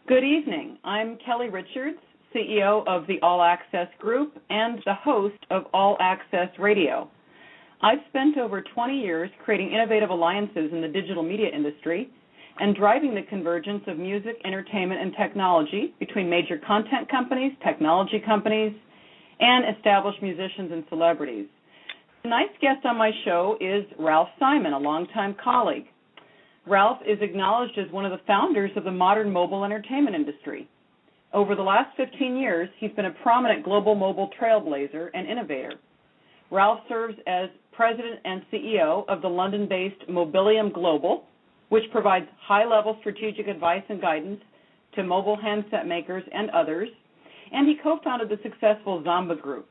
Good evening. I'm Kelli Richards, CEO of the All Access Group and the host of All Access Radio. I've spent over 20 years creating innovative alliances in the digital media industry and driving the convergence of music, entertainment, and technology between major content companies, technology companies, and established musicians and celebrities. Tonight's guest on my show is Ralph Simon, a longtime colleague. Ralph is acknowledged as one of the founders of the modern mobile entertainment industry. Over the last 15 years, he's been a prominent global mobile trailblazer and innovator. Ralph serves as president and CEO of the London-based Mobilium Global, which provides high-level strategic advice and guidance to mobile handset makers and others, and he co-founded the successful Zamba Group.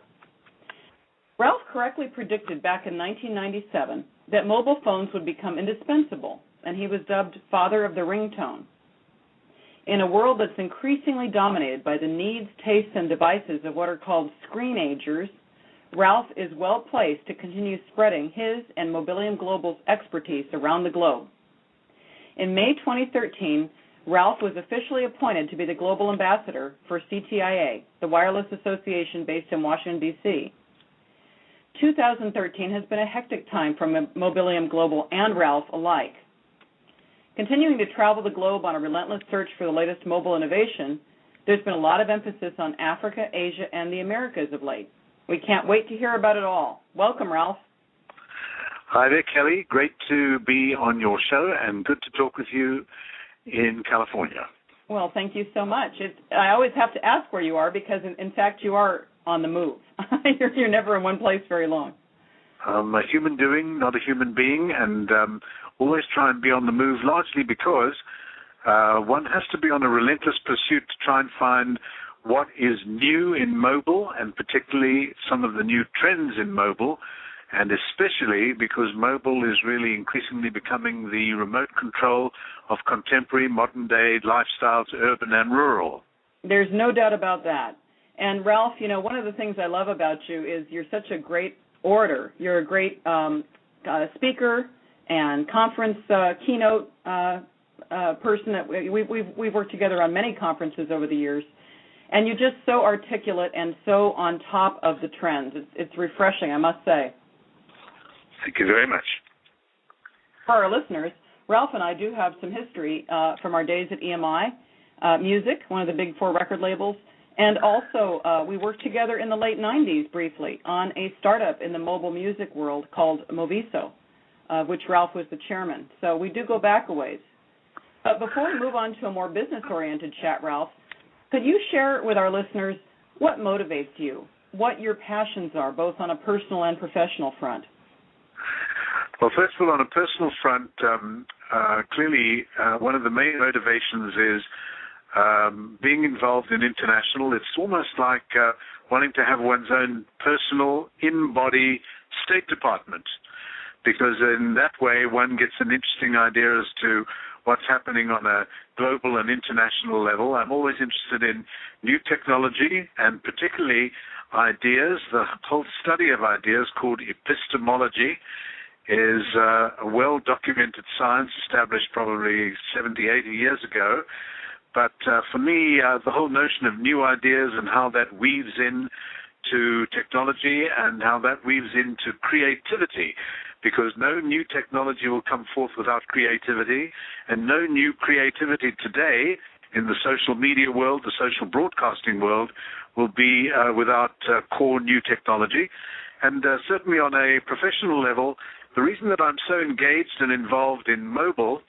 Ralph correctly predicted back in 1997 that mobile phones would become indispensable, and he was dubbed father of the ringtone. In a world that's increasingly dominated by the needs, tastes, and devices of what are called Screenagers, Ralph is well placed to continue spreading his and Mobilium Global's expertise around the globe. In May 2013, Ralph was officially appointed to be the global ambassador for CTIA, the wireless association based in Washington, D.C. 2013 has been a hectic time for Mobilium Global and Ralph alike. Continuing to travel the globe on a relentless search for the latest mobile innovation, there's been a lot of emphasis on Africa, Asia, and the Americas of late. We can't wait to hear about it all. Welcome, Ralph. Hi there, Kelly. Great to be on your show and good to talk with you in California. Well, thank you so much. I always have to ask where you are because, in fact, you are on the move. You're never in one place very long. I'm a human doing, not a human being, and always try and be on the move, largely because one has to be on a relentless pursuit to try and find what is new in mobile, and particularly some of the new trends in mobile, and especially because mobile is really increasingly becoming the remote control of contemporary modern-day lifestyles, urban and rural. There's no doubt about that. And, Ralph, you know, one of the things I love about you is you're such a great orator. You're a great speaker and conference keynote person. That we've worked together on many conferences over the years. And you're just so articulate and so on top of the trends. It's refreshing, I must say. Thank you very much. For our listeners, Ralph and I do have some history from our days at EMI Music, one of the big four record labels. And also, we worked together in the late 90s briefly on a startup in the mobile music world called Moviso, which Ralph was the chairman. So we do go back a ways. But before we move on to a more business-oriented chat, Ralph, could you share with our listeners what motivates you, what your passions are, both on a personal and professional front? Well, first of all, on a personal front, clearly one of the main motivations is being involved in international. It's almost like wanting to have one's own personal in-body State Department, because in that way one gets an interesting idea as to what's happening on a global and international level. I'm always interested in new technology and particularly ideas. The whole study of ideas, called epistemology, is a well-documented science established probably 70, 80 years ago. But for me, the whole notion of new ideas and how that weaves in to technology and how that weaves into creativity, because no new technology will come forth without creativity, and no new creativity today in the social media world, the social broadcasting world, will be without core new technology. And certainly on a professional level, the reason that I'm so engaged and involved in mobile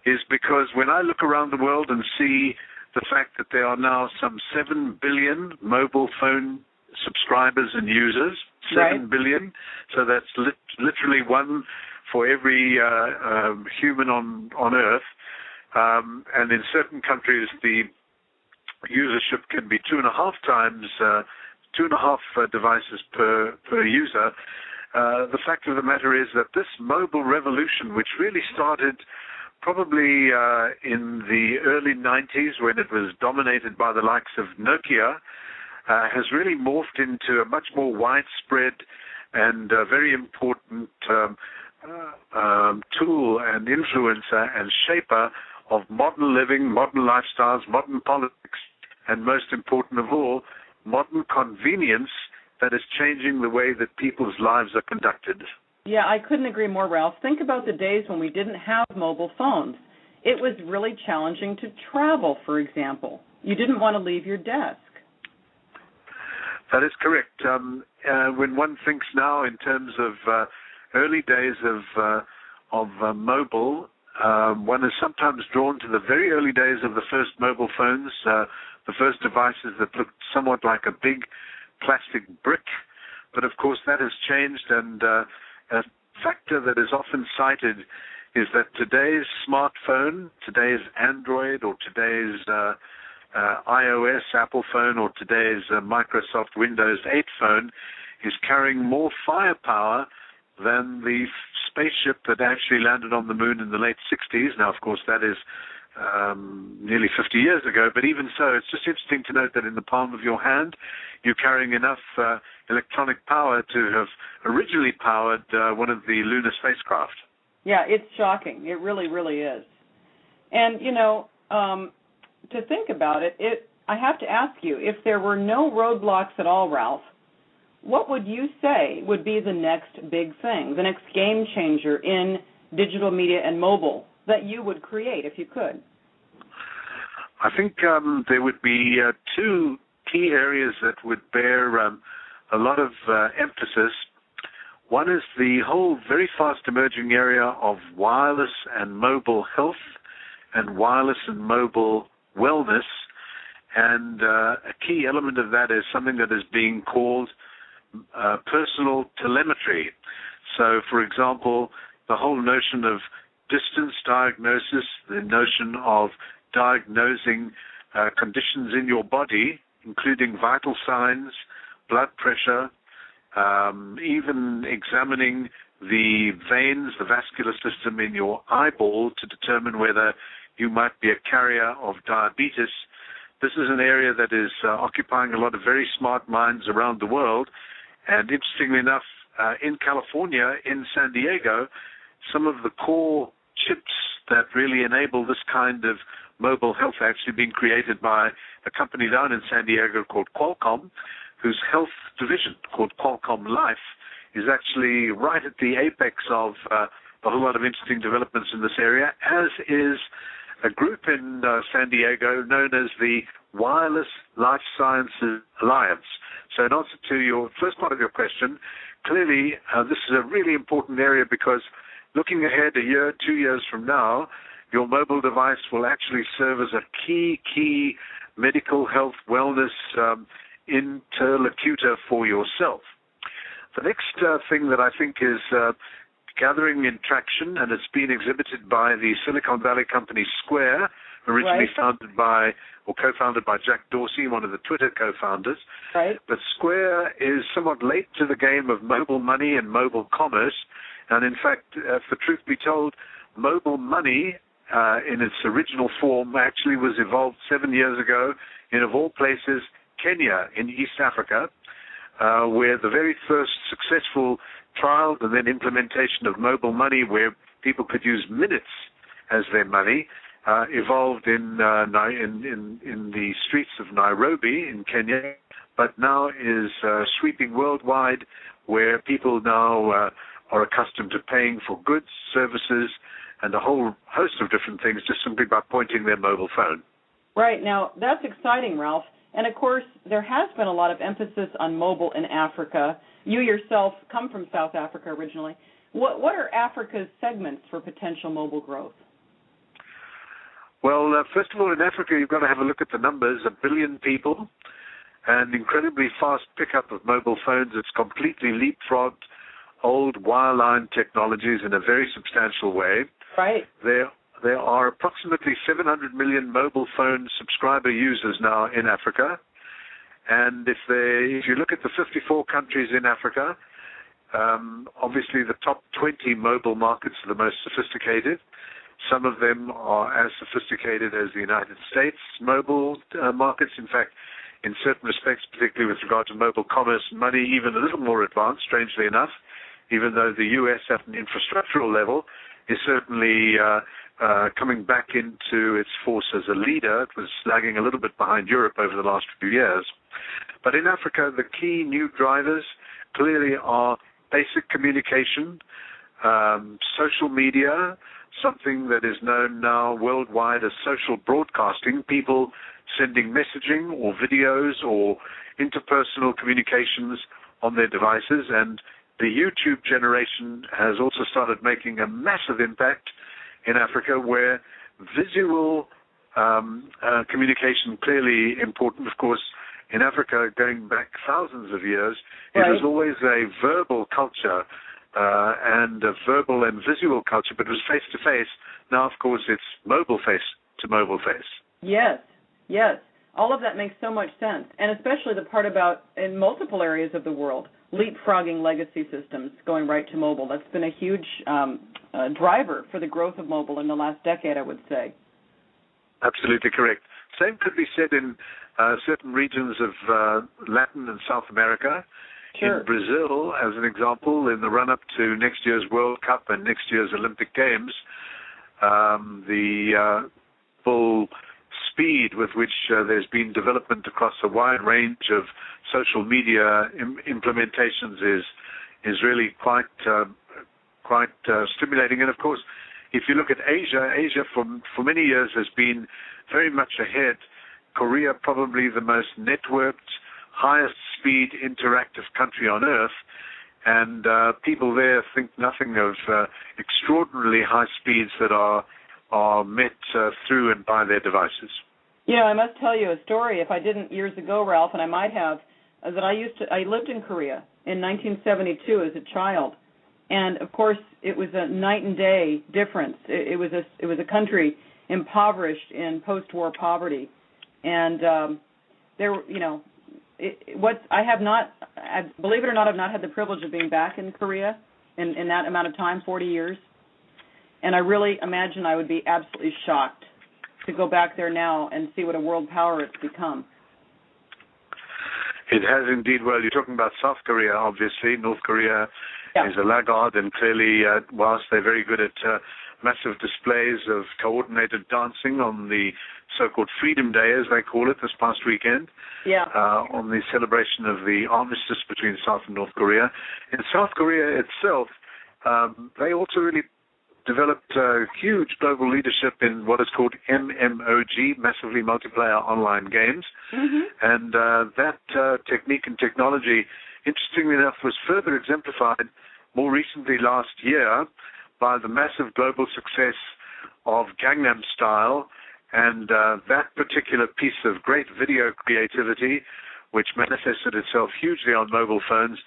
is because when I look around the world and see the fact that there are now some 7 billion mobile phone subscribers and users, 7 billion, so that's literally one for every human on Earth, and in certain countries the usership can be 2.5 times, 2.5 devices per user. The fact of the matter is that this mobile revolution, which really started probably in the early 90s when it was dominated by the likes of Nokia, has really morphed into a much more widespread and very important tool and influencer and shaper of modern living, modern lifestyles, modern politics, and most important of all, modern convenience that is changing the way that people's lives are conducted. Yeah, I couldn't agree more, Ralph. Think about the days when we didn't have mobile phones. It was really challenging to travel, for example. You didn't want to leave your desk. That is correct. When one thinks now in terms of early days of mobile, one is sometimes drawn to the very early days of the first mobile phones, the first devices that looked somewhat like a big plastic brick. But of course that has changed, and a factor that is often cited is that today's smartphone, today's Android or today's iOS Apple phone or today's Microsoft Windows 8 phone is carrying more firepower than the spaceship that actually landed on the moon in the late 60s. Now, of course, that is nearly 50 years ago, but even so, it's just interesting to note that in the palm of your hand, you're carrying enough electronic power to have originally powered one of the lunar spacecraft. Yeah, it's shocking. It really, really is. And, to think about it, I have to ask you, if there were no roadblocks at all, Ralph, what would you say would be the next big thing, the next game changer in digital media and mobile that you would create if you could? I think there would be two key areas that would bear a lot of emphasis. One is the whole very fast emerging area of wireless and mobile health and wireless and mobile wellness, and a key element of that is something that is being called personal telemetry. So, for example, the whole notion of distance diagnosis, the notion of diagnosing conditions in your body, including vital signs, blood pressure, even examining the veins, the vascular system in your eyeball to determine whether you might be a carrier of diabetes. This is an area that is occupying a lot of very smart minds around the world. And interestingly enough, in California, in San Diego, some of the core chips that really enable this kind of mobile health are actually being created by a company down in San Diego called Qualcomm, whose health division, called Qualcomm Life, is actually right at the apex of a whole lot of interesting developments in this area, as is a group in San Diego known as the Wireless Life Sciences Alliance. So in answer to your first part of your question, clearly this is a really important area because looking ahead a year, 2 years from now, your mobile device will actually serve as a key medical health wellness interlocutor for yourself. The next thing that I think is gathering in traction, and it's been exhibited by the Silicon Valley company Square, originally founded by or co-founded by Jack Dorsey, one of the Twitter co-founders. Right. But Square is somewhat late to the game of mobile money and mobile commerce. And in fact, if the truth be told, mobile money in its original form actually was evolved 7 years ago in, of all places, Kenya in East Africa, where the very first successful trial and then implementation of mobile money where people could use minutes as their money evolved in the streets of Nairobi in Kenya, but now is sweeping worldwide, where people now are accustomed to paying for goods, services, and a whole host of different things just simply by pointing their mobile phone. Right. Now, that's exciting, Ralph. And, of course, there has been a lot of emphasis on mobile in Africa. You yourself come from South Africa originally. What are Africa's segments for potential mobile growth? Well, first of all, in Africa, you've got to have a look at the numbers. 1 billion people, and incredibly fast pickup of mobile phones. It's completely leapfrogged old wireline technologies in a very substantial way. Right. There are approximately 700 million mobile phone subscriber users now in Africa. And if you look at the 54 countries in Africa, obviously the top 20 mobile markets are the most sophisticated. Some of them are as sophisticated as the United States mobile markets. In fact, in certain respects, particularly with regard to mobile commerce and money, even a little more advanced, strangely enough, even though the U.S. at an infrastructural level is certainly coming back into its force as a leader. It was lagging a little bit behind Europe over the last few years. But in Africa, the key new drivers clearly are basic communication, social media, something that is known now worldwide as social broadcasting, people sending messaging or videos or interpersonal communications on their devices. And the YouTube generation has also started making a massive impact in Africa, where visual communication clearly important. Of course, in Africa, going back thousands of years, right, it was always a verbal culture and a verbal and visual culture, but it was face-to-face. Now, of course, it's mobile face-to-mobile face. Yes, yes. All of that makes so much sense, and especially the part about, in multiple areas of the world, leapfrogging legacy systems, going right to mobile. That's been a huge driver for the growth of mobile in the last decade, I would say. Absolutely correct. Same could be said in certain regions of Latin and South America. Sure. In Brazil, as an example, in the run-up to next year's World Cup and next year's Olympic Games, the full speed with which there's been development across a wide range of social media implementations is really quite stimulating. And of course, if you look at Asia for many years has been very much ahead. Korea, probably the most networked, highest speed interactive country on earth, and people there think nothing of extraordinarily high speeds that are met through and by their devices. You know, I must tell you a story, if I didn't years ago, Ralph, and I might have, that I lived in Korea in 1972 as a child, and of course it was a night and day difference. It was a country impoverished in post-war poverty, and there, you know, believe it or not, I've not had the privilege of being back in Korea in that amount of time, 40 years, and I really imagine I would be absolutely shocked to go back there now and see what a world power it's become. It has indeed. Well, you're talking about South Korea, obviously. North Korea is a laggard, and clearly, whilst they're very good at massive displays of coordinated dancing on the so-called Freedom Day, as they call it, this past weekend, on the celebration of the armistice between South and North Korea. In South Korea itself, they also really developed huge global leadership in what is called MMOG, Massively Multiplayer Online Games. Mm-hmm. And that technique and technology, interestingly enough, was further exemplified more recently last year by the massive global success of Gangnam Style, and that particular piece of great video creativity, which manifested itself hugely on mobile phones,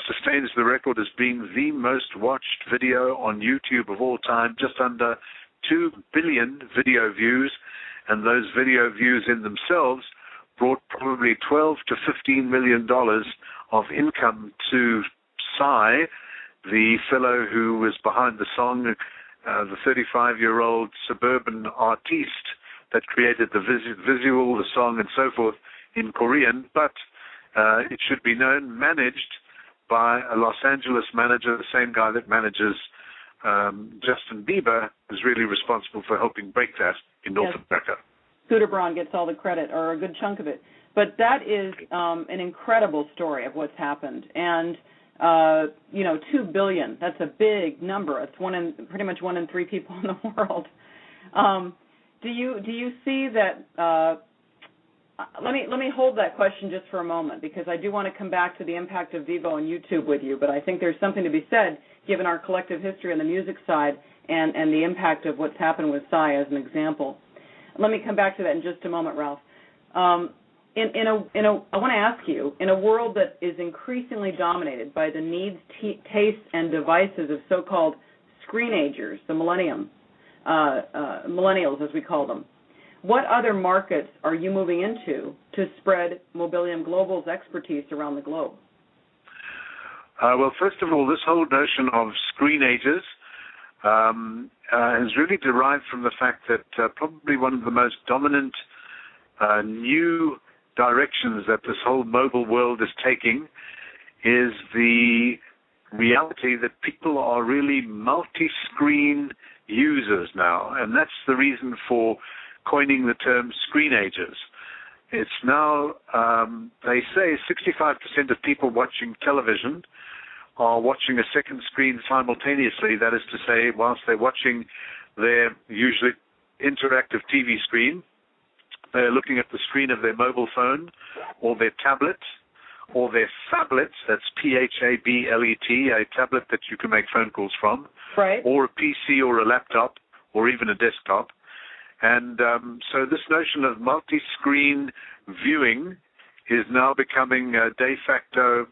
sustains the record as being the most watched video on YouTube of all time, just under 2 billion video views, and those video views in themselves brought probably $12 to $15 million of income to Psy, the fellow who was behind the song, the 35-year-old suburban artiste that created the visual, the song, and so forth in Korean, but it should be known, managed by a Los Angeles manager, the same guy that manages Justin Bieber, is really responsible for helping break that in North America. Scooter Braun gets all the credit, or a good chunk of it. But that is an incredible story of what's happened. And, 2 billion, that's a big number. It's pretty much 1 in 3 people in the world. Do you see that? Let me hold that question just for a moment, because I do want to come back to the impact of Vevo and YouTube with you, but I think there's something to be said, given our collective history on the music side and the impact of what's happened with Psy as an example. Let me come back to that in just a moment, Ralph. I want to ask you, in a world that is increasingly dominated by the needs, tastes, and devices of so-called screenagers, the millennials as we call them, what other markets are you moving into to spread Mobilium Global's expertise around the globe? Well, first of all, this whole notion of screenagers is really derived from the fact that probably one of the most dominant new directions that this whole mobile world is taking is the reality that people are really multi-screen users now, and that's the reason for coining the term Screenagers. It's now, they say 65% of people watching television are watching a second screen simultaneously. That is to say, whilst they're watching their usually interactive TV screen, they're looking at the screen of their mobile phone or their tablet or their phablet, that's P-H-A-B-L-E-T, a tablet that you can make phone calls from, right, or a PC or a laptop or even a desktop. And so this notion of multi-screen viewing is now becoming a de facto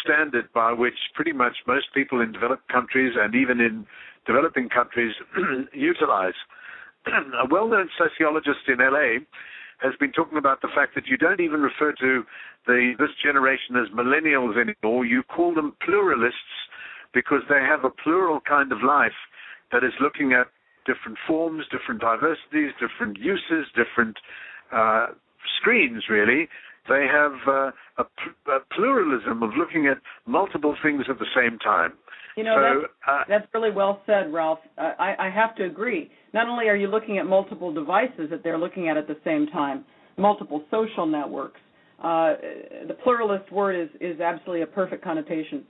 standard by which pretty much most people in developed countries and even in developing countries utilize. A well-known sociologist in LA has been talking about the fact that you don't even refer to this generation as millennials anymore. You call them pluralists because they have a plural kind of life that is looking at different forms, different diversities, different uses, different screens, really. They have a pluralism of looking at multiple things at the same time. You know, that's really well said, Ralph. I have to agree. Not only are you looking at multiple devices that they're looking at the same time, multiple social networks, the pluralist word is absolutely a perfect connotation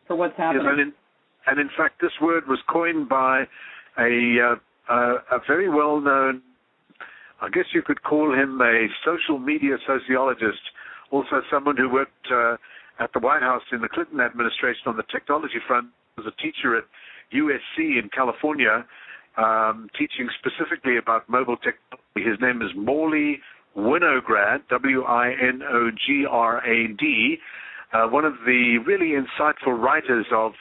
for what's happening. Yes, and in fact, this word was coined by a very well-known, I guess you could call him a social media sociologist, also someone who worked at the White House in the Clinton administration on the technology front, was a teacher at USC in California, teaching specifically about mobile technology. His name is Morley Winograd, W-I-N-O-G-R-A-D, one of the really insightful writers of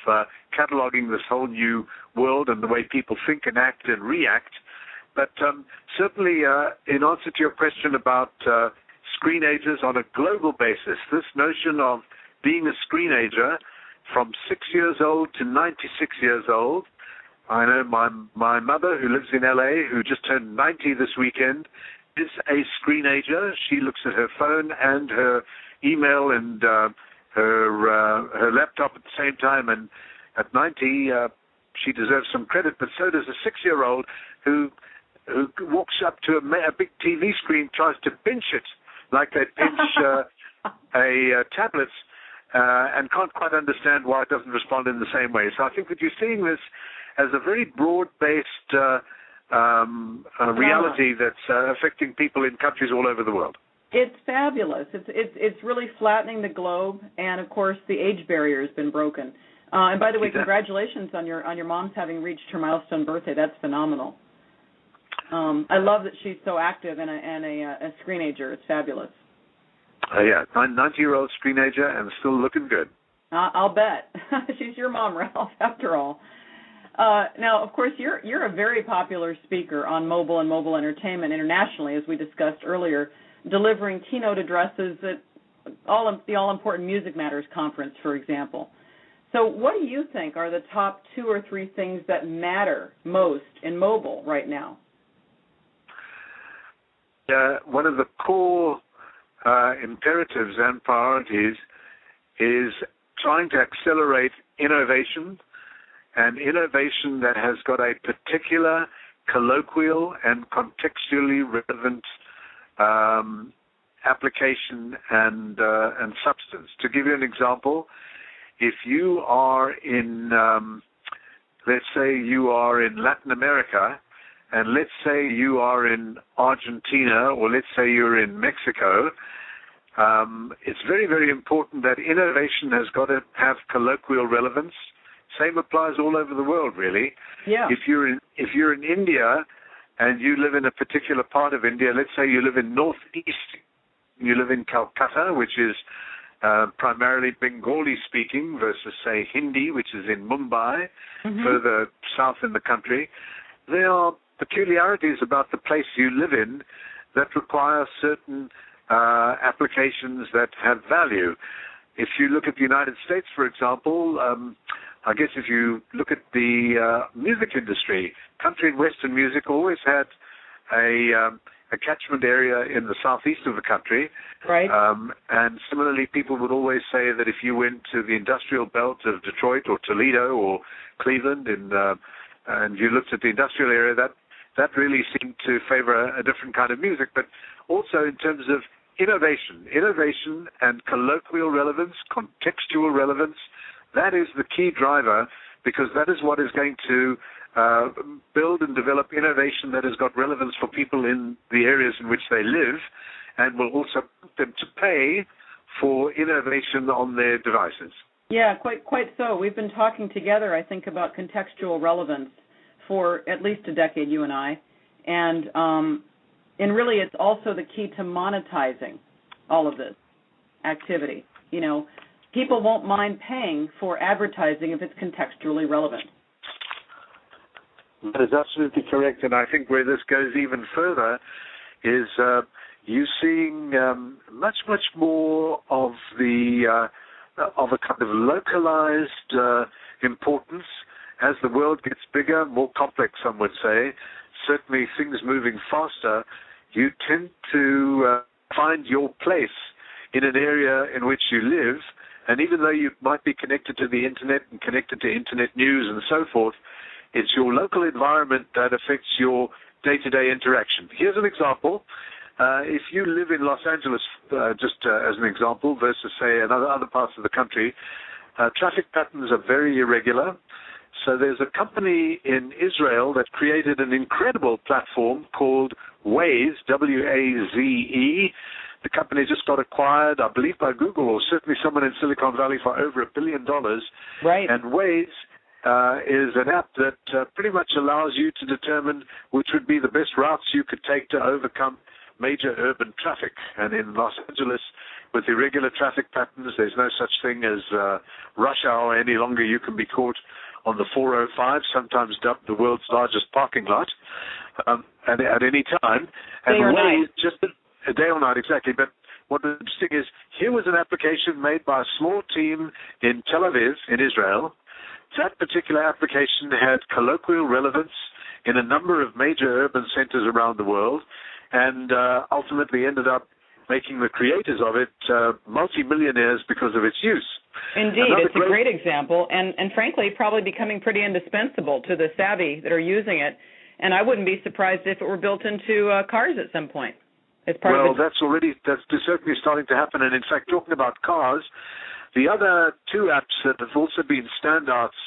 cataloging this whole new world and the way people think and act and react. But certainly, in answer to your question about screenagers on a global basis, this notion of being a screenager from 6 years old to 96 years old. I know my mother, who lives in L.A., who just turned 90 this weekend, is a screenager. She looks at her phone and her email and her laptop at the same time, and at 90, she deserves some credit, but so does a 6-year-old who walks up to a big TV screen, tries to pinch it like they pinch a tablet, and can't quite understand why it doesn't respond in the same way. So I think that you're seeing this as a very broad-based reality that's affecting people in countries all over the world. It's fabulous. It's really flattening the globe, and of course the age barrier has been broken. And by the way, congratulations on your mom's having reached her milestone birthday. That's phenomenal. I love that she's so active and a screenager. It's fabulous. Yeah, 90-year-old screenager and still looking good. I'll bet. She's your mom, Ralph, after all. Now, of course, you're a very popular speaker on mobile and mobile entertainment internationally, as we discussed earlier, delivering keynote addresses at the All-Important Music Matters conference, for example. So what do you think are the top 2 or 3 things that matter most in mobile right now? One of the core imperatives and priorities is trying to accelerate innovation, and innovation that has got a particular colloquial and contextually relevant application and substance. To give you an example, if you are in, let's say you are in Latin America, and let's say you are in Argentina, or let's say you're in Mexico, it's very, very important that innovation has got to have colloquial relevance. Same applies all over the world, really. Yeah. If you're in India and you live in a particular part of India, let's say you live in northeast, you live in Calcutta, which is primarily Bengali-speaking, versus, say, Hindi, which is in Mumbai, further south in the country. There are peculiarities about the place you live in that require certain applications that have value. If you look at the United States, for example, I guess if you look at the music industry, country and Western music always had a catchment area in the southeast of the country. Right. And similarly, people would always say that if you went to the industrial belt of Detroit or Toledo or Cleveland in and you looked at the industrial area, that really seemed to favor a different kind of music. But also in terms of innovation and colloquial relevance, contextual relevance, that is the key driver, because that is what is going to build and develop innovation that has got relevance for people in the areas in which they live, and will also put them to pay for innovation on their devices. Yeah, quite so. We've been talking together, I think, about contextual relevance for at least a decade, you and I, and really it's also the key to monetizing all of this activity. You know, people won't mind paying for advertising if it's contextually relevant. That is absolutely correct, and I think where this goes even further is you're seeing much more of of a kind of localized importance as the world gets bigger, more complex, some would say. Certainly, things moving faster. You tend to find your place in an area in which you live, and even though you might be connected to the internet and connected to internet news and so forth, it's your local environment that affects your day-to-day interaction. Here's an example. If you live in Los Angeles, just as an example, versus, say, other parts of the country, traffic patterns are very irregular. So there's a company in Israel that created an incredible platform called Waze, W-A-Z-E. The company just got acquired, I believe, by Google, or certainly someone in Silicon Valley, for over $1 billion. Right. And Waze is an app that pretty much allows you to determine which would be the best routes you could take to overcome major urban traffic. And in Los Angeles, with irregular traffic patterns, there's no such thing as rush hour any longer. You can be caught on the 405, sometimes dubbed the world's largest parking lot, at any time. Day or night. Just a day or night, exactly. But what was interesting is, here was an application made by a small team in Tel Aviv, in Israel. That particular application had colloquial relevance in a number of major urban centers around the world, and ultimately ended up making the creators of it multi-millionaires because of its use. Indeed, it's a great example, and frankly, probably becoming pretty indispensable to the savvy that are using it. And I wouldn't be surprised if it were built into cars at some point. That's certainly starting to happen. And in fact, talking about cars, the other two apps that have also been standouts,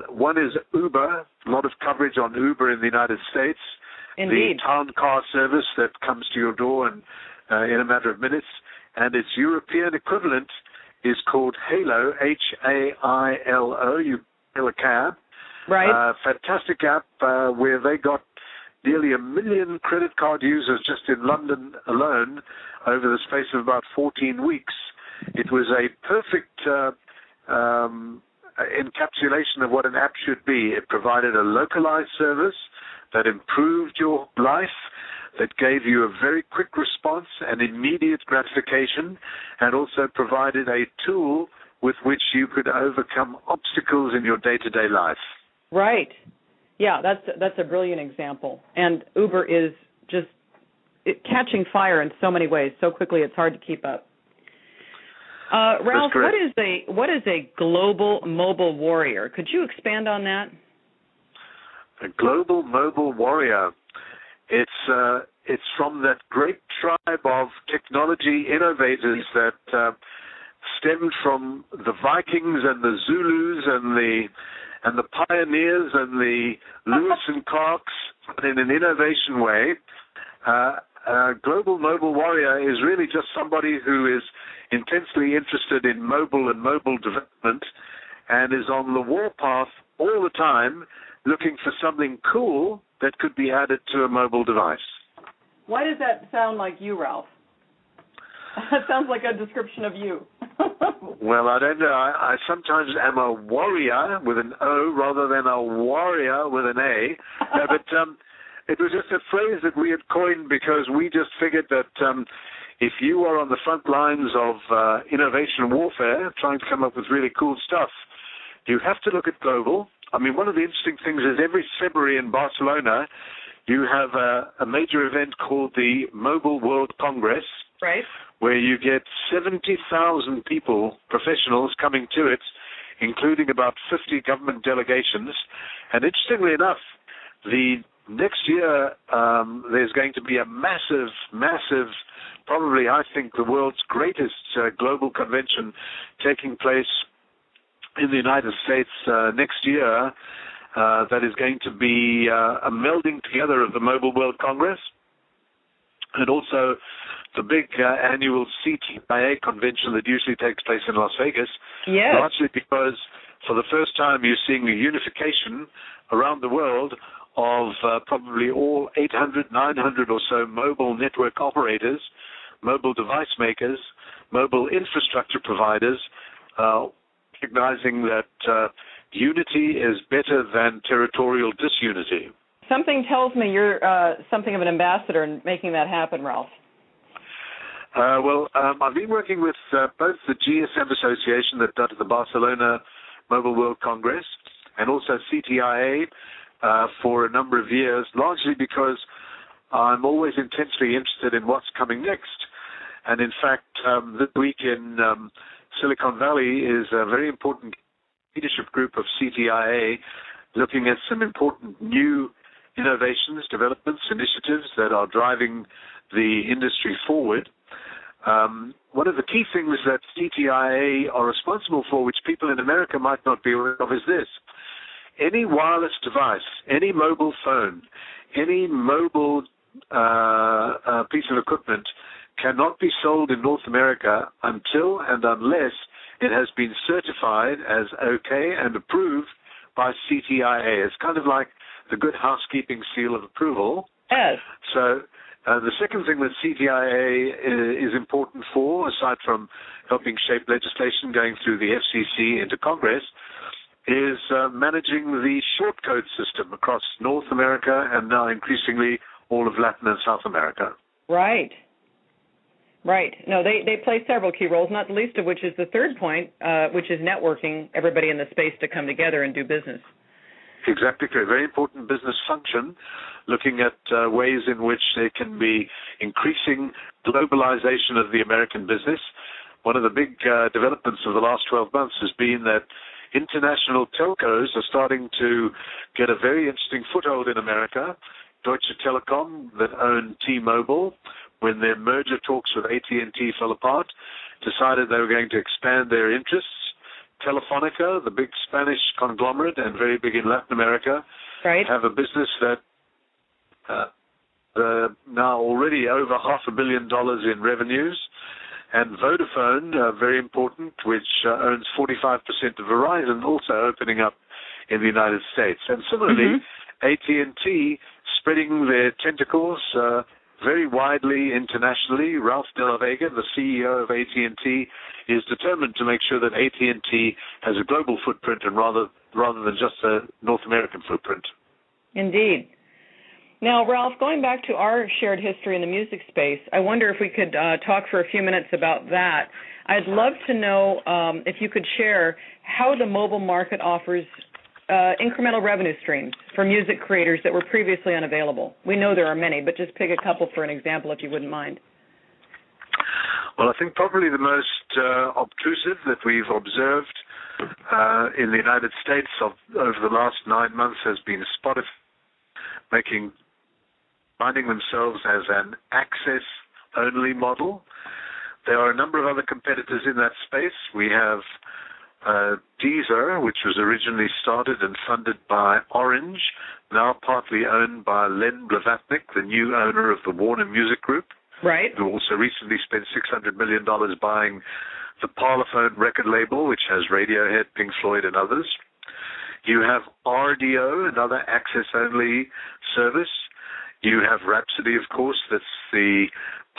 one is Uber, a lot of coverage on Uber in the United States. Indeed. The town car service that comes to your door and in a matter of minutes. And its European equivalent is called Halo, H-A-I-L-O. You hail a cab. Right. Fantastic app where they got nearly 1 million credit card users just in London alone over the space of about 14 weeks. It was a perfect encapsulation of what an app should be. It provided a localized service that improved your life, that gave you a very quick response and immediate gratification, and also provided a tool with which you could overcome obstacles in your day-to-day life. Right. Yeah, that's a brilliant example. And Uber is just catching fire in so many ways, so quickly it's hard to keep up. Ralph, what is a global mobile warrior? Could you expand on that? A global mobile warrior. It's from that great tribe of technology innovators that stemmed from the Vikings and the Zulus and the pioneers and the Lewis and Clarks, but in an innovation way. A global mobile warrior is really just somebody who is intensely interested in mobile and mobile development and is on the warpath all the time looking for something cool that could be added to a mobile device. Why does that sound like you, Ralph? That sounds like a description of you. Well, I don't know. I sometimes am a warrior with an O rather than a warrior with an A. But it was just a phrase that we had coined because we just figured that if you are on the front lines of innovation warfare, trying to come up with really cool stuff, you have to look at global. I mean, one of the interesting things is every February in Barcelona, you have a major event called the Mobile World Congress, right, where you get 70,000 people, professionals, coming to it including about 50 government delegations. And interestingly enough, the next year there's going to be a massive, probably I think the world's greatest global convention taking place in the United States next year. That is going to be a melding together of the Mobile World Congress and also the big annual CTIA convention that usually takes place in Las Vegas. Yes. Largely because for the first time you're seeing a unification around the world of probably all 800, 900 or so mobile network operators, mobile device makers, mobile infrastructure providers, recognizing that unity is better than territorial disunity. Something tells me you're something of an ambassador in making that happen, Ralph. I've been working with both the GSM Association that does the Barcelona Mobile World Congress and also CTIA for a number of years, largely because I'm always intensely interested in what's coming next. And in fact, this week in Silicon Valley is a very important leadership group of CTIA looking at some important new innovations, developments, initiatives that are driving the industry forward. One of the key things that CTIA are responsible for, which people in America might not be aware of, is this. Any wireless device, any mobile phone, any mobile piece of equipment cannot be sold in North America until and unless it has been certified as okay and approved by CTIA. It's kind of like the good housekeeping seal of approval. Yes. So the second thing that CTIA is important for, aside from helping shape legislation going through the FCC into Congress, is managing the short code system across North America and now increasingly all of Latin and South America. Right. Right. No, they play several key roles, not the least of which is the third point, which is networking everybody in the space to come together and do business. Exactly correct. Very important business function, looking at ways in which there can be increasing globalization of the American business. One of the big developments of the last 12 months has been that international telcos are starting to get a very interesting foothold in America. Deutsche Telekom, that owned T-Mobile, when their merger talks with AT&T fell apart, decided they were going to expand their interests. Telefonica, the big Spanish conglomerate and very big in Latin America, right, have a business that now already over $500 million in revenues. And Vodafone, very important, which owns 45% of Verizon, also opening up in the United States. And similarly, AT&T spreading their tentacles very widely internationally. Ralph De La Vega, the CEO of AT&T, is determined to make sure that AT&T has a global footprint and rather than just a North American footprint. Indeed. Now, Ralph, going back to our shared history in the music space, I wonder if we could talk for a few minutes about that. I'd love to know if you could share how the mobile market offers incremental revenue streams for music creators that were previously unavailable. We know there are many, but just pick a couple for an example, if you wouldn't mind. Well, I think probably the most obtrusive that we've observed in the United States over the last 9 months has been Spotify finding themselves as an access-only model. There are a number of other competitors in that space. We have Deezer, which was originally started and funded by Orange, now partly owned by Len Blavatnik, the new owner of the Warner Music Group, right, who also recently spent $600 million buying the Parlophone record label, which has Radiohead, Pink Floyd, and others. You have RDO, another access-only service. You have Rhapsody, of course, that's the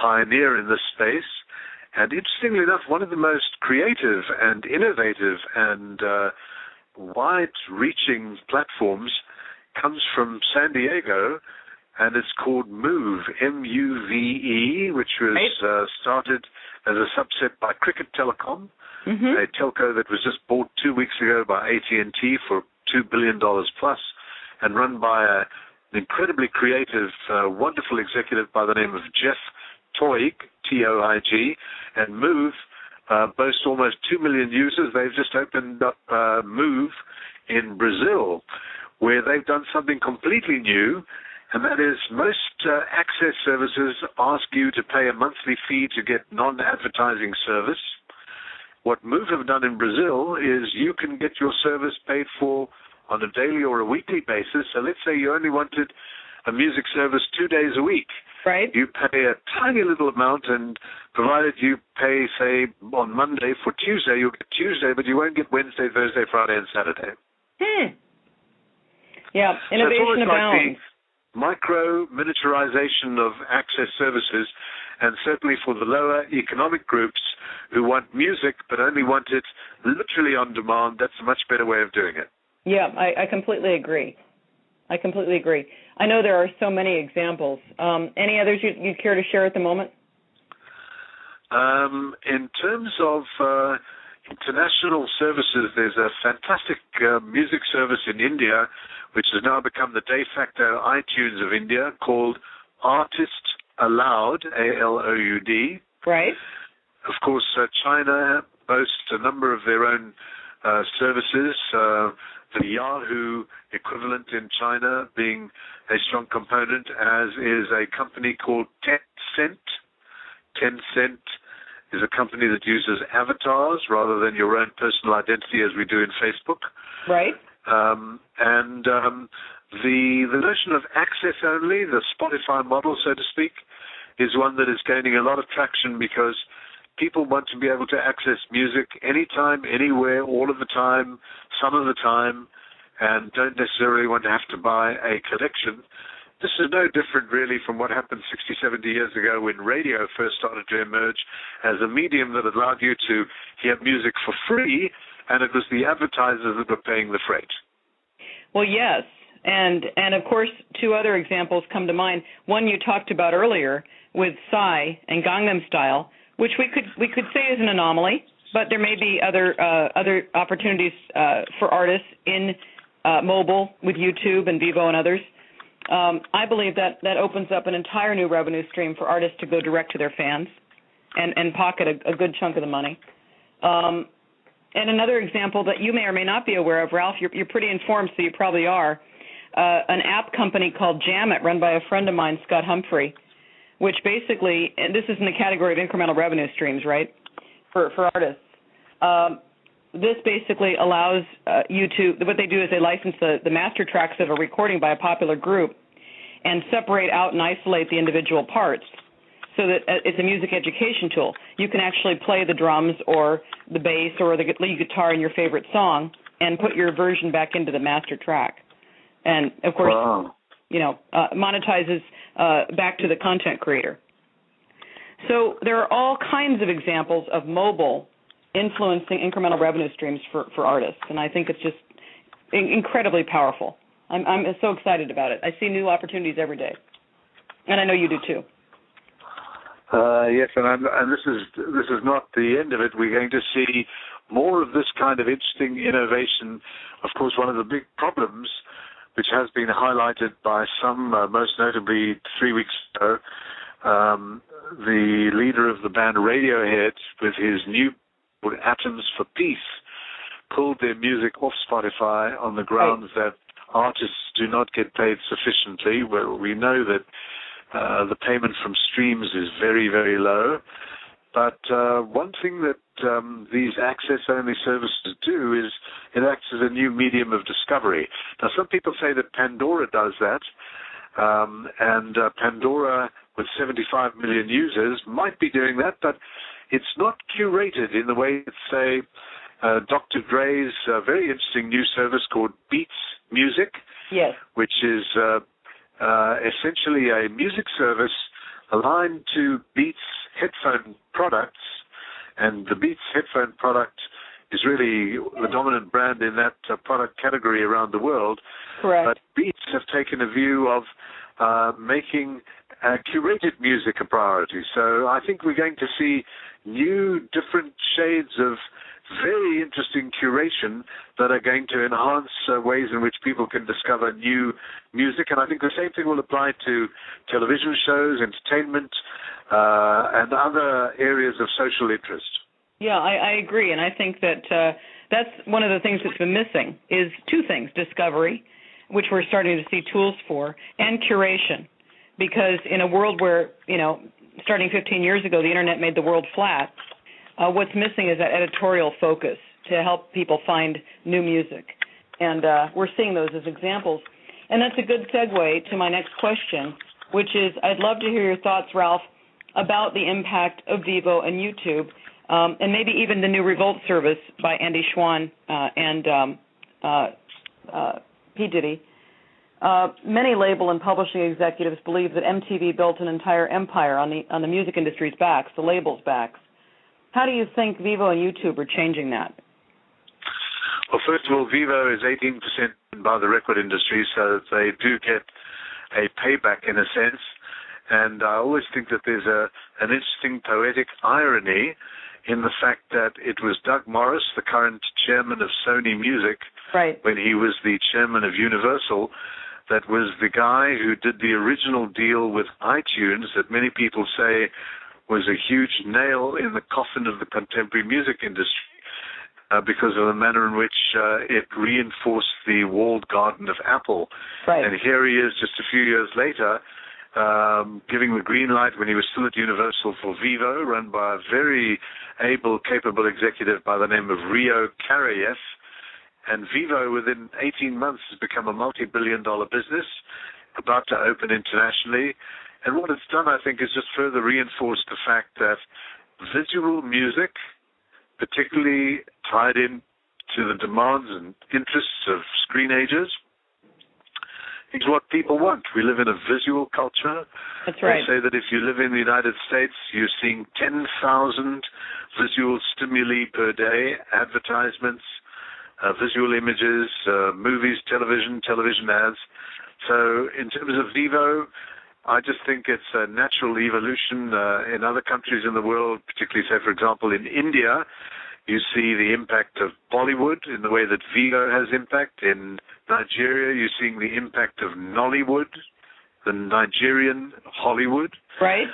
pioneer in this space. And interestingly enough, one of the most creative and innovative and wide-reaching platforms comes from San Diego, and it's called Move, M-U-V-E, which was started as a subset by Cricket Telecom, a telco that was just bought 2 weeks ago by AT&T for $2 billion plus, and run by an incredibly creative, wonderful executive by the name of Jeff Toig, T-O-I-G, and Move boast almost 2 million users. They've just opened up Move in Brazil, where they've done something completely new, and that is most access services ask you to pay a monthly fee to get non-advertising service. What Move have done in Brazil is you can get your service paid for on a daily or a weekly basis. So let's say you only wanted a music service 2 days a week. Right. You pay a tiny little amount, and provided you pay, say, on Monday for Tuesday, you'll get Tuesday, but you won't get Wednesday, Thursday, Friday, and Saturday. Yeah, innovation abounds. Like the micro miniaturization of access services, and certainly for the lower economic groups who want music but only want it literally on demand, that's a much better way of doing it. Yeah, I completely agree. I know there are so many examples. Any others you'd care to share at the moment? In terms of international services, there's a fantastic music service in India, which has now become the de facto iTunes of India, called Artist Allowed, ALOUD. Right. Of course, China boasts a number of their own services, the Yahoo equivalent in China being a strong component, as is a company called Tencent. Tencent is a company that uses avatars rather than your own personal identity as we do in Facebook. Right. The notion of access only, the Spotify model, so to speak, is one that is gaining a lot of traction because people want to be able to access music anytime, anywhere, all of the time, some of the time, and don't necessarily want to have to buy a collection. This is no different, really, from what happened 60, 70 years ago when radio first started to emerge as a medium that allowed you to hear music for free, and it was the advertisers that were paying the freight. Well, yes, and of course, two other examples come to mind. One you talked about earlier with Psy and Gangnam Style, which we could say is an anomaly, but there may be other opportunities for artists in mobile with YouTube and Vevo and others. I believe that opens up an entire new revenue stream for artists to go direct to their fans and pocket a good chunk of the money. And another example that you may or may not be aware of, Ralph, you're pretty informed, so you probably are, an app company called Jamit, run by a friend of mine, Scott Humphrey, which basically, and this is in the category of incremental revenue streams, right, for artists. This basically allows you to, what they do is they license the master tracks of a recording by a popular group and separate out and isolate the individual parts so that it's a music education tool. You can actually play the drums or the bass or the lead guitar in your favorite song and put your version back into the master track. And, of course, monetizes back to the content creator. So there are all kinds of examples of mobile influencing incremental revenue streams for artists, and I think it's just incredibly powerful. I'm so excited about it. I see new opportunities every day, and I know you do too. Yes, and this is not the end of it. We're going to see more of this kind of interesting innovation. Of course, one of the big problems, which has been highlighted by some, most notably 3 weeks ago, the leader of the band Radiohead, with his new Atoms for Peace, pulled their music off Spotify on the grounds that artists do not get paid sufficiently. Well, we know that the payment from streams is very, very low. But one thing that these access-only services do is it acts as a new medium of discovery. Now, some people say that Pandora does that, and Pandora, with 75 million users, might be doing that, but it's not curated in the way that, say, Dr. Dre's very interesting new service called Beats Music, yes, which is essentially a music service aligned to Beats headphone products, and the Beats headphone product is really the dominant brand in that product category around the world. Correct. But Beats have taken a view of making curated music a priority. So I think we're going to see new, different shades of very interesting curation that are going to enhance ways in which people can discover new music. And I think the same thing will apply to television shows, entertainment, and other areas of social interest. Yeah, I agree, and I think that that's one of the things that's been missing is two things: discovery, which we're starting to see tools for, and curation. Because in a world where, starting 15 years ago, the internet made the world flat, what's missing is that editorial focus to help people find new music. And we're seeing those as examples. And that's a good segue to my next question, which is I'd love to hear your thoughts, Ralph, about the impact of Vevo and YouTube, and maybe even the new Revolt service by Andy Schwann and P. Diddy. Many label and publishing executives believe that MTV built an entire empire on the music industry's backs, the labels' backs. How do you think Vevo and YouTube are changing that? Well, first of all, Vevo is 18% by the record industry, so they do get a payback in a sense. And I always think that there's an interesting poetic irony in the fact that it was Doug Morris, the current chairman of Sony Music, right, when he was the chairman of Universal, that was the guy who did the original deal with iTunes that many people say was a huge nail in the coffin of the contemporary music industry because of the manner in which it reinforced the walled garden of Apple. Right. And here he is just a few years later giving the green light when he was still at Universal for Vevo, run by a very able, capable executive by the name of Rio Karayev. And Vevo, within 18 months, has become a multi-billion-dollar business, about to open internationally. And what it's done, I think, is just further reinforced the fact that visual music, particularly tied in to the demands and interests of screenagers, is what people want. We live in a visual culture. That's right. I say that if you live in the United States, you're seeing 10,000 visual stimuli per day, advertisements, visual images, movies, television ads. So in terms of Vevo, I just think it's a natural evolution in other countries in the world, particularly, say, for example, in India. You see the impact of Bollywood in the way that Vevo has impact. In Nigeria, you're seeing the impact of Nollywood, the Nigerian Hollywood. Right.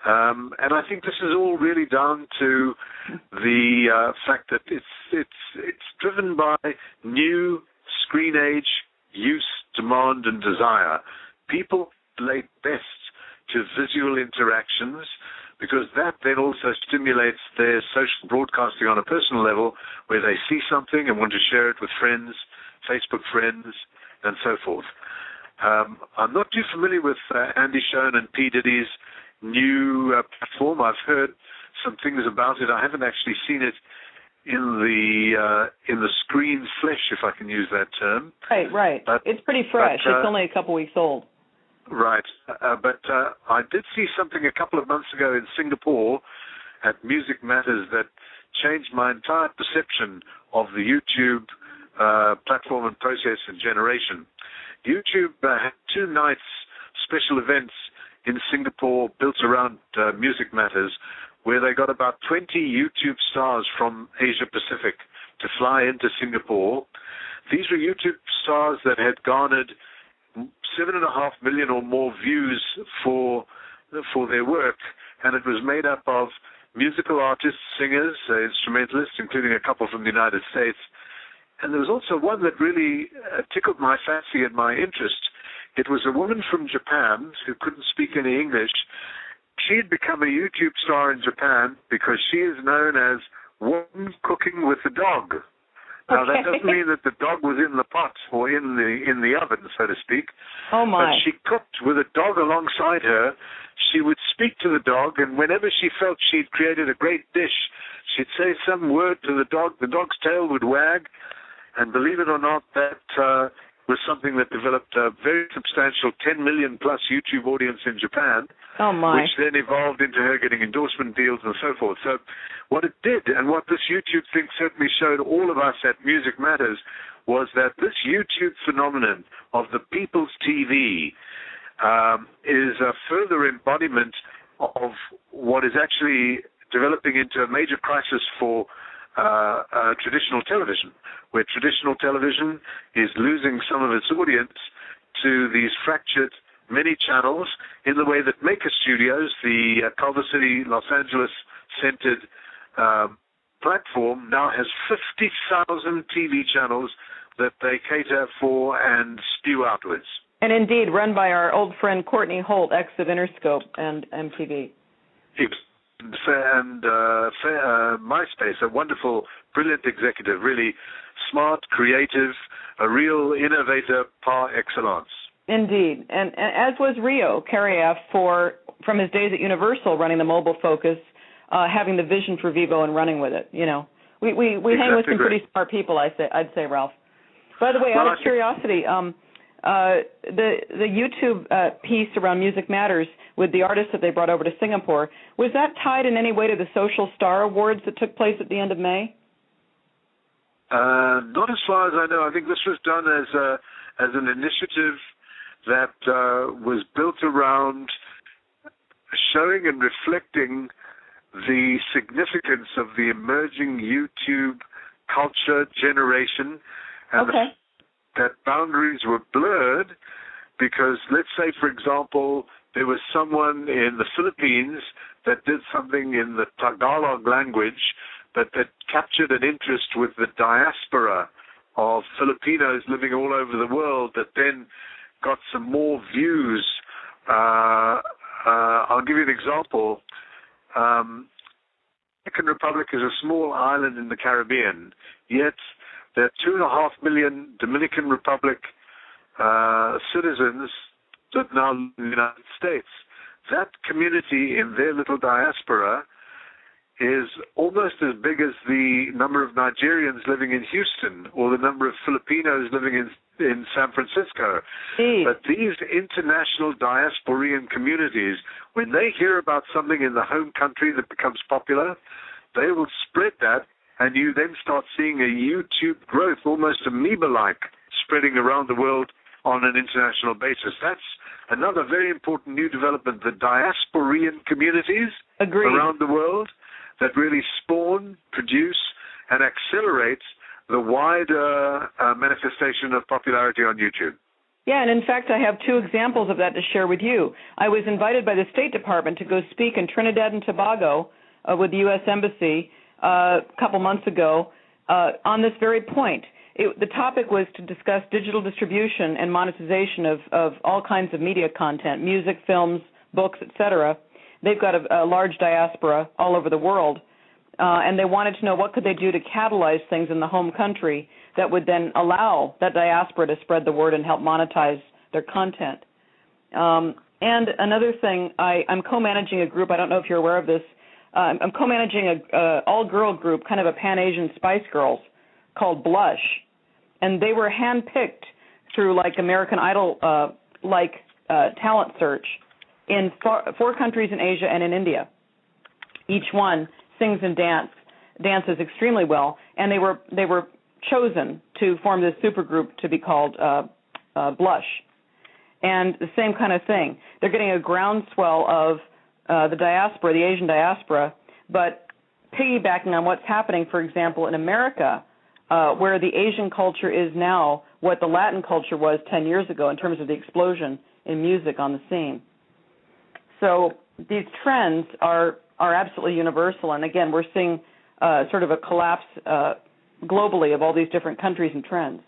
And I think this is all really down to the fact that it's driven by new screen age use, demand, and desire. People relate best to visual interactions because that then also stimulates their social broadcasting on a personal level where they see something and want to share it with friends, Facebook friends, and so forth. I'm not too familiar with Andy Schwann and P. Diddy's new platform. I've heard some things about it. I haven't actually seen it in the screen flesh, if I can use that term. Right. But it's pretty fresh. It's only a couple weeks old. Right. But I did see something a couple of months ago in Singapore at Music Matters that changed my entire perception of the YouTube platform and process and generation. YouTube had 2 nights special events in Singapore built around Music Matters, where they got about 20 YouTube stars from Asia Pacific to fly into Singapore. These were YouTube stars that had garnered 7.5 million or more views for their work, and it was made up of musical artists, singers, instrumentalists, including a couple from the United States. And there was also one that really tickled my fancy and my interest. It was a woman from Japan who couldn't speak any English. She had become a YouTube star in Japan because she is known as Woman Cooking with the Dog. Now, that doesn't mean that the dog was in the pot or in the oven, so to speak. Oh, my. But she cooked with a dog alongside her. She would speak to the dog, and whenever she felt she'd created a great dish, she'd say some word to the dog. The dog's tail would wag. And believe it or not, that was something that developed a very substantial 10 million-plus YouTube audience in Japan. Oh, my. Which then evolved into her getting endorsement deals and so forth. So what it did, and what this YouTube thing certainly showed all of us at Music Matters, was that this YouTube phenomenon of the people's TV is a further embodiment of what is actually developing into a major crisis for traditional television, where traditional television is losing some of its audience to these fractured many channels in the way that Maker Studios, the Culver City, Los Angeles-centered platform now has 50,000 TV channels that they cater for and spew outwards. And indeed, run by our old friend Courtney Holt, ex of Interscope and MTV. And MySpace, a wonderful, brilliant executive, really smart, creative, a real innovator par excellence. Indeed, and as was Rio Karayev from his days at Universal, running the mobile focus, having the vision for Vevo and running with it. You know, we hang with some pretty smart people. I'd say, Ralph. By the way, out of curiosity, the YouTube piece around Music Matters with the artists that they brought over to Singapore, was that tied in any way to the Social Star Awards that took place at the end of May? Not as far as I know. I think this was done as an initiative that was built around showing and reflecting the significance of the emerging YouTube culture generation, and that boundaries were blurred because, let's say, for example, there was someone in the Philippines that did something in the Tagalog language, but that captured an interest with the diaspora of Filipinos living all over the world that then got some more views. I'll give you an example. Dominican Republic is a small island in the Caribbean, yet there are 2.5 million Dominican Republic citizens that now live in the United States. That community in their little diaspora is almost as big as the number of Nigerians living in Houston or the number of Filipinos living in San Francisco. But these international diasporian communities, when they hear about something in the home country that becomes popular, they will spread that, and you then start seeing a YouTube growth, almost amoeba-like, spreading around the world on an international basis. That's another very important new development, the diasporian communities around the world that really spawn, produce, and accelerate the wider manifestation of popularity on YouTube. Yeah, and in fact, I have two examples of that to share with you. I was invited by the State Department to go speak in Trinidad and Tobago with the U.S. Embassy a couple months ago on this very point. The topic was to discuss digital distribution and monetization of all kinds of media content, music, films, books, etc. They've got a large diaspora all over the world, and they wanted to know what could they do to catalyze things in the home country that would then allow that diaspora to spread the word and help monetize their content. And another thing, I'm co-managing a group. I don't know if you're aware of this. I'm co-managing a all-girl group, kind of a Pan-Asian Spice Girls, called Blush. And they were handpicked through, like, American Idol, talent search in four countries in Asia and in India. Each one sings and dances extremely well, and they were chosen to form this supergroup to be called Blush. And the same kind of thing. They're getting a groundswell of the diaspora, the Asian diaspora, but piggybacking on what's happening, for example, in America, where the Asian culture is now what the Latin culture was 10 years ago in terms of the explosion in music on the scene. So these trends are absolutely universal, and again, we're seeing sort of a collapse globally of all these different countries and trends.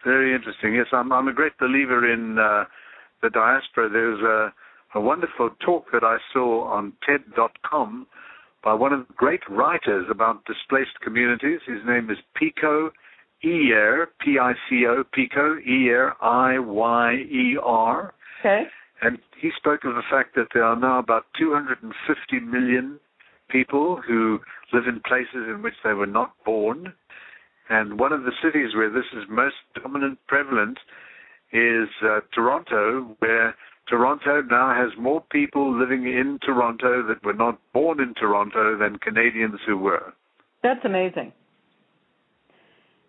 Very interesting. Yes, I'm a great believer in the diaspora. There's a wonderful talk that I saw on TED.com by one of the great writers about displaced communities. His name is Pico Iyer, P-I-C-O, Pico Iyer, I-Y-E-R. Okay. And he spoke of the fact that there are now about 250 million people who live in places in which they were not born. And one of the cities where this is most dominant, prevalent, is Toronto, where Toronto now has more people living in Toronto that were not born in Toronto than Canadians who were. That's amazing.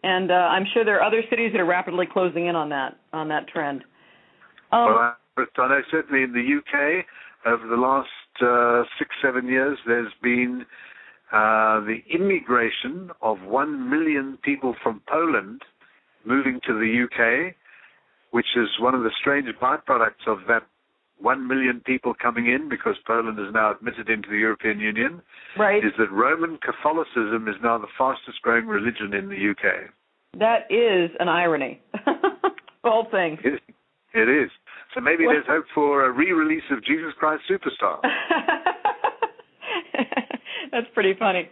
And I'm sure there are other cities that are rapidly closing in on that trend. Well, I know certainly in the UK, over the last 6-7 years, there's been the immigration of 1 million people from Poland moving to the UK, which is one of the strange byproducts of that 1 million people coming in because Poland is now admitted into the European Union, right, is that Roman Catholicism is now the fastest growing religion in the UK. That is an irony. The whole thing. It is. So maybe there's hope for a re-release of Jesus Christ Superstar. That's pretty funny.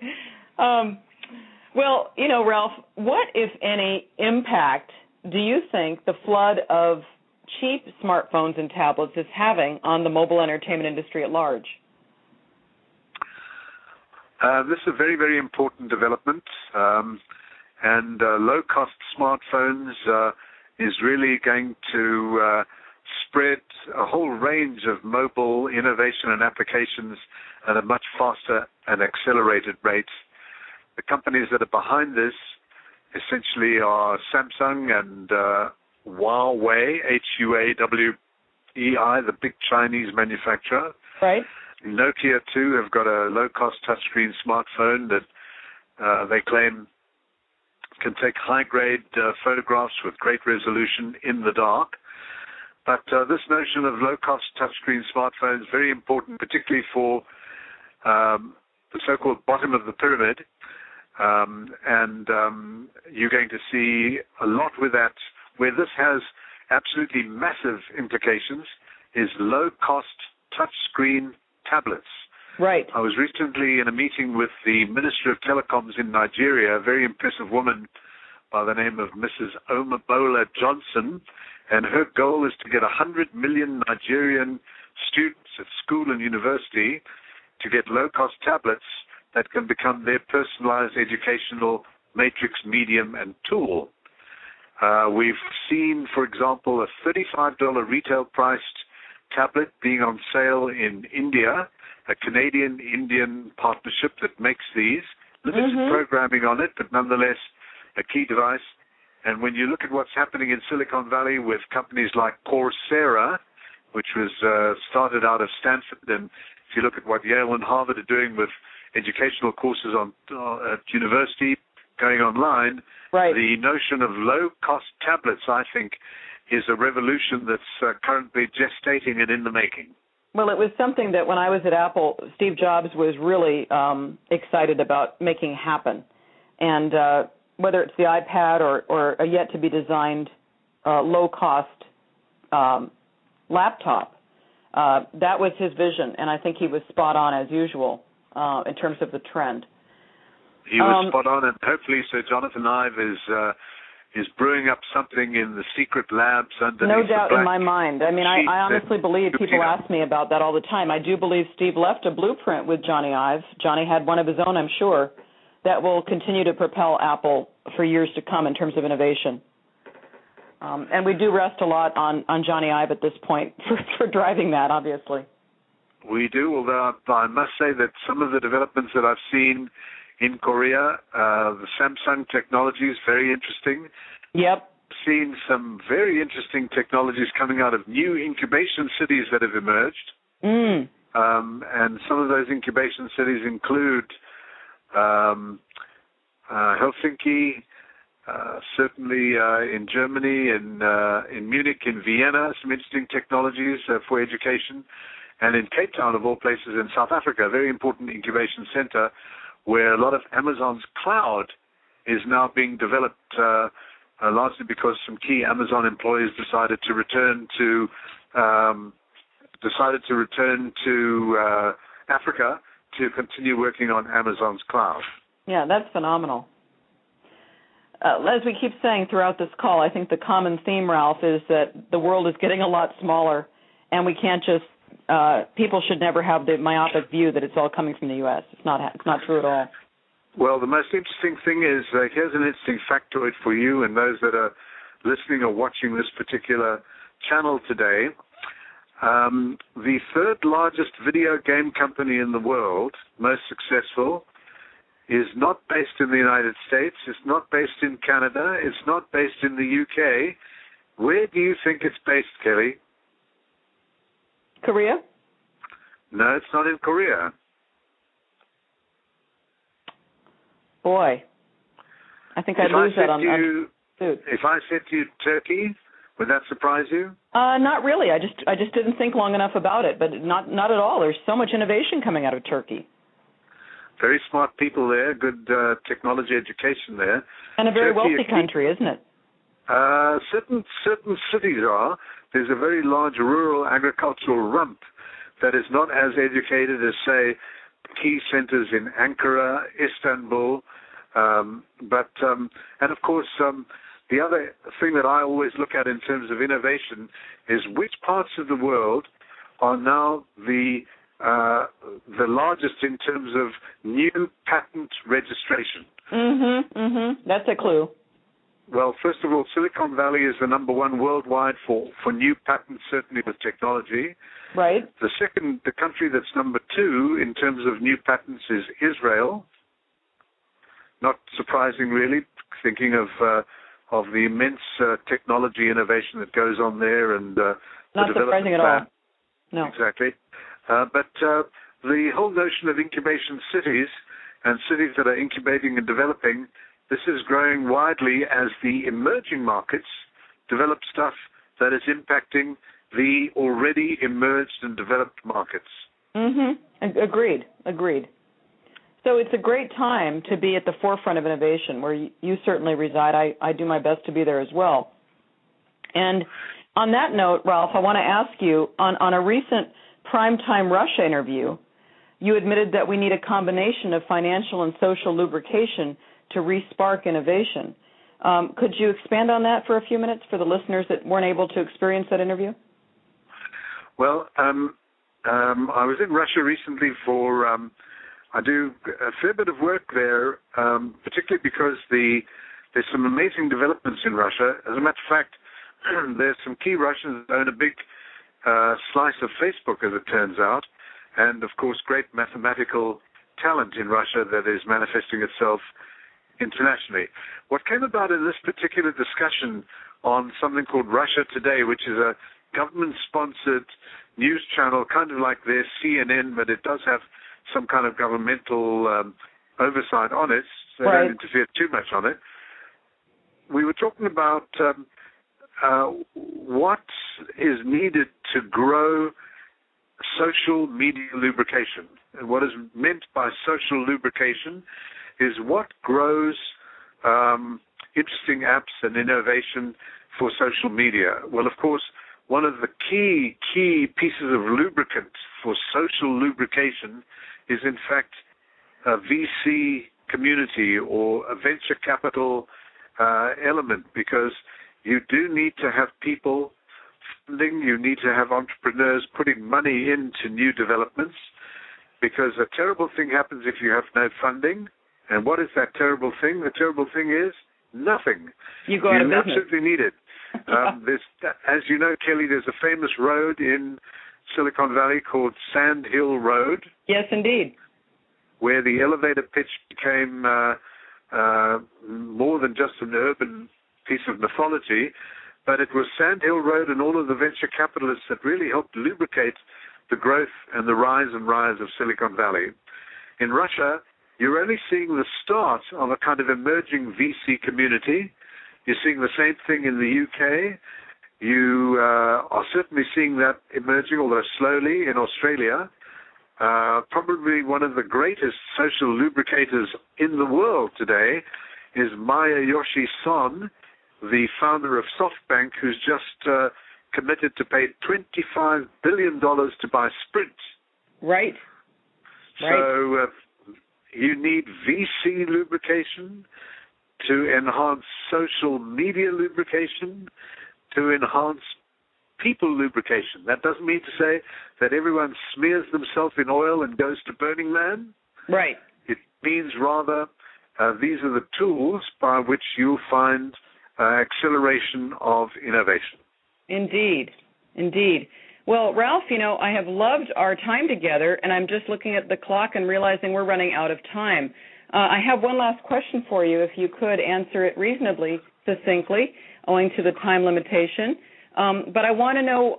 Well, Ralph, what, if any, impact do you think the flood of cheap smartphones and tablets is having on the mobile entertainment industry at large? This is a very, very important development. And low-cost smartphones is really going to spread a whole range of mobile innovation and applications at a much faster and accelerated rate. The companies that are behind this essentially are Samsung and Huawei, Huawei, the big Chinese manufacturer. Right. Nokia, too, have got a low-cost touchscreen smartphone that they claim can take high-grade photographs with great resolution in the dark. But this notion of low-cost touchscreen smartphones is very important, particularly for the so-called bottom of the pyramid. And you're going to see a lot with that. Where this has absolutely massive implications is low-cost touchscreen tablets. Right. I was recently in a meeting with the Minister of Telecoms in Nigeria, a very impressive woman by the name of Mrs. Omobola Johnson, and her goal is to get 100 million Nigerian students at school and university to get low-cost tablets that can become their personalized educational matrix, medium, and tool. We've seen, for example, a $35 retail-priced tablet being on sale in India, a Canadian-Indian partnership that makes these. Limited programming on it, but nonetheless a key device. And when you look at what's happening in Silicon Valley with companies like Coursera, which was started out of Stanford, and if you look at what Yale and Harvard are doing with educational courses at university going online, right, the notion of low-cost tablets, I think, is a revolution that's currently gestating and in the making. Well, it was something that when I was at Apple, Steve Jobs was really excited about making happen. And whether it's the iPad or a yet-to-be-designed low-cost laptop, that was his vision, and I think he was spot on as usual in terms of the trend. He was spot on, and hopefully Sir Jonathan Ive is brewing up something in the secret labs underneath. No doubt in my mind. I mean, I honestly believe, people ask me about that all the time. I do believe Steve left a blueprint with Johnny Ive. Johnny had one of his own, I'm sure, that will continue to propel Apple for years to come in terms of innovation. And we do rest a lot on Johnny Ive at this point for driving that, obviously. We do, although I must say that some of the developments that I've seen in Korea, the Samsung technology is very interesting. Yep. Seen some very interesting technologies coming out of new incubation cities that have emerged. And some of those incubation cities include Helsinki, certainly in Germany, in Munich, in Vienna, some interesting technologies for education. And in Cape Town, of all places, in South Africa, a very important incubation center where a lot of Amazon's cloud is now being developed, largely because some key Amazon employees decided to return to Africa to continue working on Amazon's cloud. Yeah, that's phenomenal. As we keep saying throughout this call, I think the common theme, Ralph, is that the world is getting a lot smaller, and we can't just people should never have the myopic view that it's all coming from the U.S. It's not true at all. Well, the most interesting thing is, here's an interesting factoid for you and those that are listening or watching this particular channel today. The third largest video game company in the world, most successful, is not based in the United States, it's not based in Canada, it's not based in the UK. Where do you think it's based, Kelly? Korea? No, it's not in Korea. Boy, I think I'd lose that on food. If I said to you Turkey, Would that surprise you? Not really. I just didn't think long enough about it, but not at all. There's so much innovation coming out of Turkey. Very smart people there, good technology education there. And a very wealthy country, isn't it? Certain cities are. There's a very large rural agricultural rump that is not as educated as, say, key centers in Ankara, Istanbul, and of course, the other thing that I always look at in terms of innovation is which parts of the world are now the largest in terms of new patent registration. That's a clue. Well, first of all, Silicon Valley is the number one worldwide for new patents, certainly with technology. Right. The country that's number two in terms of new patents is Israel. Not surprising, really, thinking of the immense technology innovation that goes on there and not surprising at all. No. Exactly. But the whole notion of incubation cities and cities that are incubating and developing, this is growing widely as the emerging markets develop stuff that is impacting the already emerged and developed markets. Agreed. So it's a great time to be at the forefront of innovation, where you certainly reside. I do my best to be there as well. And on that note, Ralph, I want to ask you, on a recent Primetime Russia interview, you admitted that we need a combination of financial and social lubrication to re-spark innovation. Could you expand on that for a few minutes for the listeners that weren't able to experience that interview? Well, I was in Russia recently for, I do a fair bit of work there, particularly because there's some amazing developments in Russia. As a matter of fact, there's some key Russians that own a big slice of Facebook, as it turns out, and, of course, great mathematical talent in Russia that is manifesting itself internationally. What came about in this particular discussion on something called Russia Today, which is a government-sponsored news channel, kind of like their CNN, but it does have some kind of governmental oversight on it, so right. Don't interfere too much on it. We were talking about what is needed to grow social media lubrication. And what is meant by social lubrication is what grows interesting apps and innovation for social media. Well, of course, one of the key pieces of lubricant for social lubrication is, in fact, a VC community or a venture capital element, because you do need to have people funding, you need to have entrepreneurs putting money into new developments, because a terrible thing happens if you have no funding. And what is that terrible thing? The terrible thing is nothing. You go out of business. You absolutely need it. As you know, Kelly, there's a famous road in Silicon Valley called Sand Hill Road. Yes, indeed. Where the elevator pitch became more than just an urban piece of mythology, but it was Sand Hill Road and all of the venture capitalists that really helped lubricate the growth and the rise of Silicon Valley. In Russia, you're only seeing the start of a kind of emerging VC community. You're seeing the same thing in the UK. You are certainly seeing that emerging, although slowly, in Australia. Probably one of the greatest social lubricators in the world today is Masayoshi Son, the founder of SoftBank, who's just committed to pay $25 billion to buy Sprint. Right. So you need VC lubrication to enhance social media lubrication, to enhance people lubrication. That doesn't mean to say that everyone smears themselves in oil and goes to Burning Man. Right. It means rather these are the tools by which you'll find acceleration of innovation. Indeed. Well, Ralph, I have loved our time together, and I'm just looking at the clock and realizing we're running out of time. I have one last question for you, if you could answer it reasonably succinctly, owing to the time limitation. But I want to know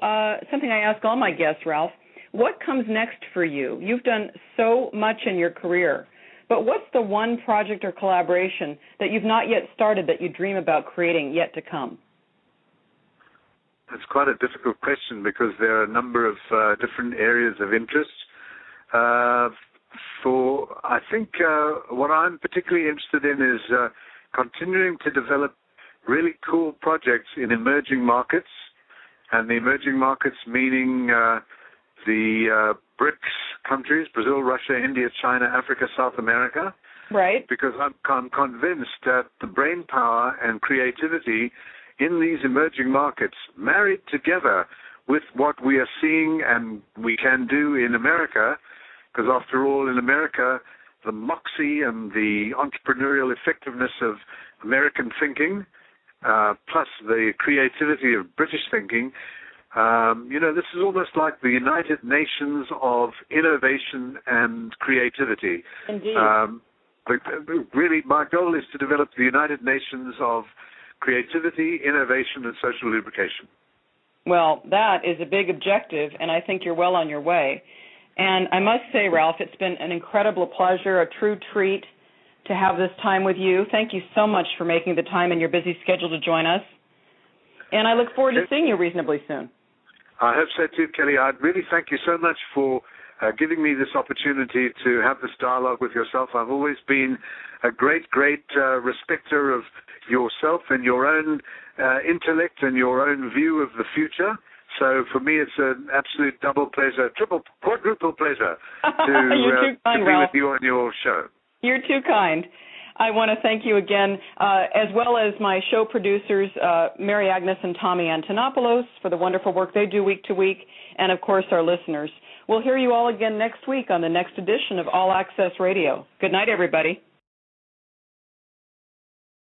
something I ask all my guests, Ralph. What comes next for you? You've done so much in your career, but what's the one project or collaboration that you've not yet started that you dream about creating yet to come? It's quite a difficult question because there are a number of different areas of interest. I think what I'm particularly interested in is continuing to develop really cool projects in emerging markets, and the emerging markets meaning the BRICS countries, Brazil, Russia, India, China, Africa, South America. Right. Because I'm convinced that the brain power and creativity in these emerging markets, married together with what we are seeing and we can do in America, because after all, in America, the moxie and the entrepreneurial effectiveness of American thinking, plus the creativity of British thinking, this is almost like the United Nations of innovation and creativity. Indeed. Really, my goal is to develop the United Nations of creativity, innovation, and social lubrication. Well, that is a big objective, and I think you're well on your way. And I must say, Ralph, it's been an incredible pleasure, a true treat to have this time with you. Thank you so much for making the time in your busy schedule to join us. And I look forward to seeing you reasonably soon. I hope so too, Kelly. I'd really thank you so much for giving me this opportunity to have this dialogue with yourself. I've always been a great respecter of yourself and your own intellect and your own view of the future. So for me, it's an absolute double pleasure, quadruple pleasure to be with you on your show. You're too kind. I want to thank you again, as well as my show producers, Mary Agnes and Tommy Antonopoulos, for the wonderful work they do week to week, and, of course, our listeners. We'll hear you all again next week on the next edition of All Access Radio. Good night, everybody.